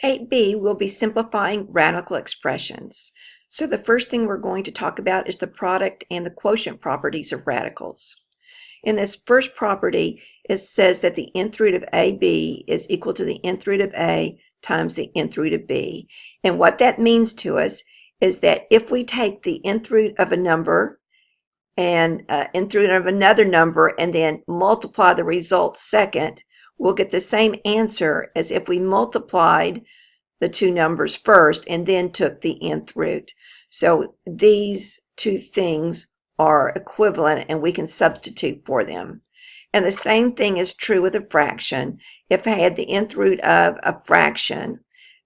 8b, we'll be simplifying radical expressions. So the first thing we're going to talk about is the product and the quotient properties of radicals. In this first property, it says that the nth root of ab is equal to the nth root of a times the nth root of b. And what that means to us is that if we take the nth root of a number and nth root of another number and then multiply the result second, we'll get the same answer as if we multiplied the two numbers first and then took the nth root. So these two things are equivalent and we can substitute for them. And the same thing is true with a fraction. If I had the nth root of a fraction,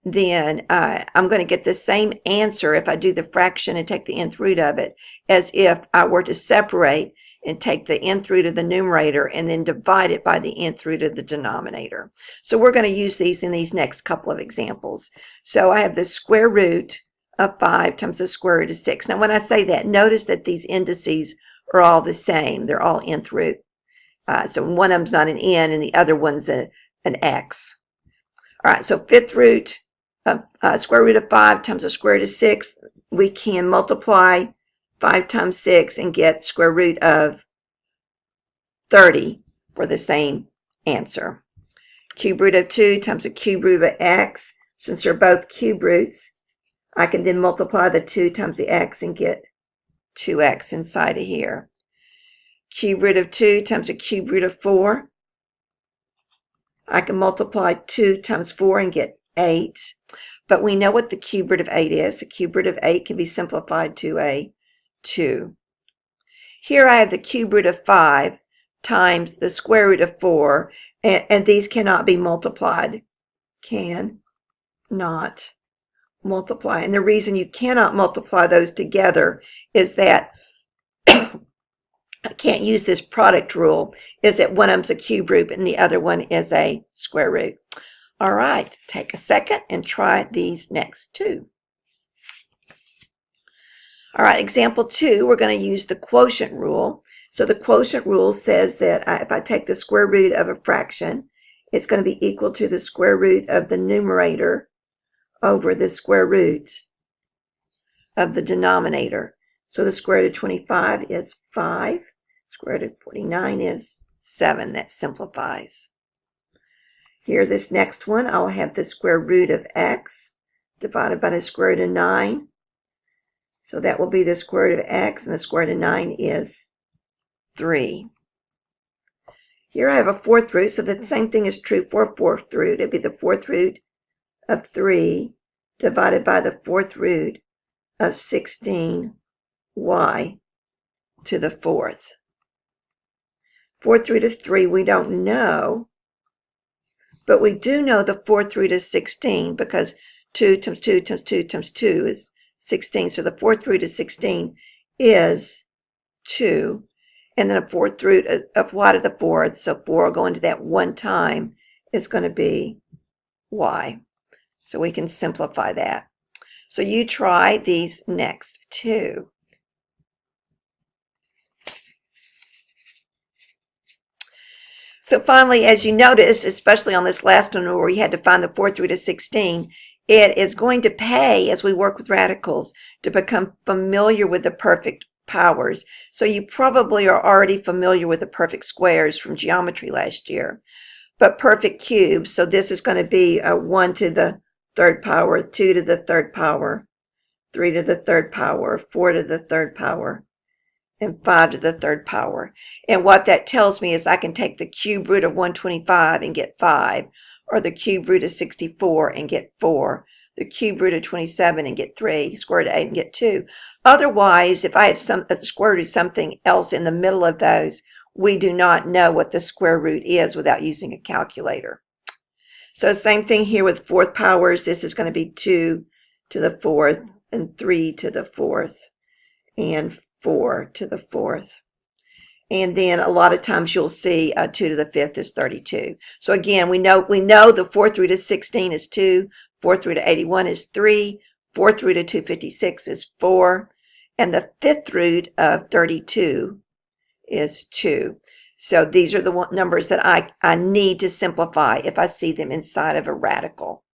then I'm going to get the same answer if I do the fraction and take the nth root of it as if I were to separate and take the nth root of the numerator and then divide it by the nth root of the denominator. So we're going to use these in these next couple of examples. So I have the square root of 5 times the square root of 6. Now when I say that, notice that these indices are all the same. They're all nth root. So one of them's not an n and the other one's an x. All right, so fifth root of square root of 5 times the square root of 6. We can multiply 5 times 6 and get square root of 30 for the same answer. Cube root of 2 times the cube root of x. Since they're both cube roots, I can then multiply the 2 times the x and get 2x inside of here. Cube root of 2 times the cube root of 4. I can multiply 2 times 4 and get 8. But we know what the cube root of 8 is. The cube root of 8 can be simplified to a 2. Here I have the cube root of 5 times the square root of 4, and these cannot be multiplied. Can not multiply. And the reason you cannot multiply those together is that I can't use this product rule, is that one of them's a cube root and the other one is a square root. All right, take a second and try these next two. All right, example 2, we're going to use the quotient rule. So the quotient rule says that if I take the square root of a fraction, it's going to be equal to the square root of the numerator over the square root of the denominator. So the square root of 25 is 5. Square root of 49 is 7. That simplifies. Here, this next one, I'll have the square root of x divided by the square root of 9. So that will be the square root of x, and the square root of 9 is 3. Here I have a fourth root, so the same thing is true for a fourth root. It'd be the fourth root of 3 divided by the fourth root of 16y to the fourth. Fourth root of 3 we don't know, but we do know the fourth root is 16 because 2 times 2 times 2 times 2 is 16. So the fourth root of 16 is 2. And then a fourth root of y to the fourth, so 4 will go into that one time, is going to be y. So we can simplify that. So you try these next two. So finally, as you notice, especially on this last one where we had to find the fourth root of 16, it is going to pay, as we work with radicals, to become familiar with the perfect powers. So you probably are already familiar with the perfect squares from geometry last year. But perfect cubes, so this is going to be a 1 to the third power, 2 to the third power, 3 to the third power, 4 to the third power, and 5 to the third power. And what that tells me is I can take the cube root of 125 and get 5, or the cube root of 64 and get 4, the cube root of 27 and get 3, square root of 8 and get 2. Otherwise, if I had the square root of something else in the middle of those, we do not know what the square root is without using a calculator. So same thing here with fourth powers. This is going to be 2 to the fourth and 3 to the fourth and 4 to the fourth. And then a lot of times you'll see 2 to the fifth is 32. So again, we know the fourth root of 16 is 2, fourth root of 81 is 3, fourth root of 256 is 4, and the fifth root of 32 is 2. So these are the numbers that I need to simplify if I see them inside of a radical.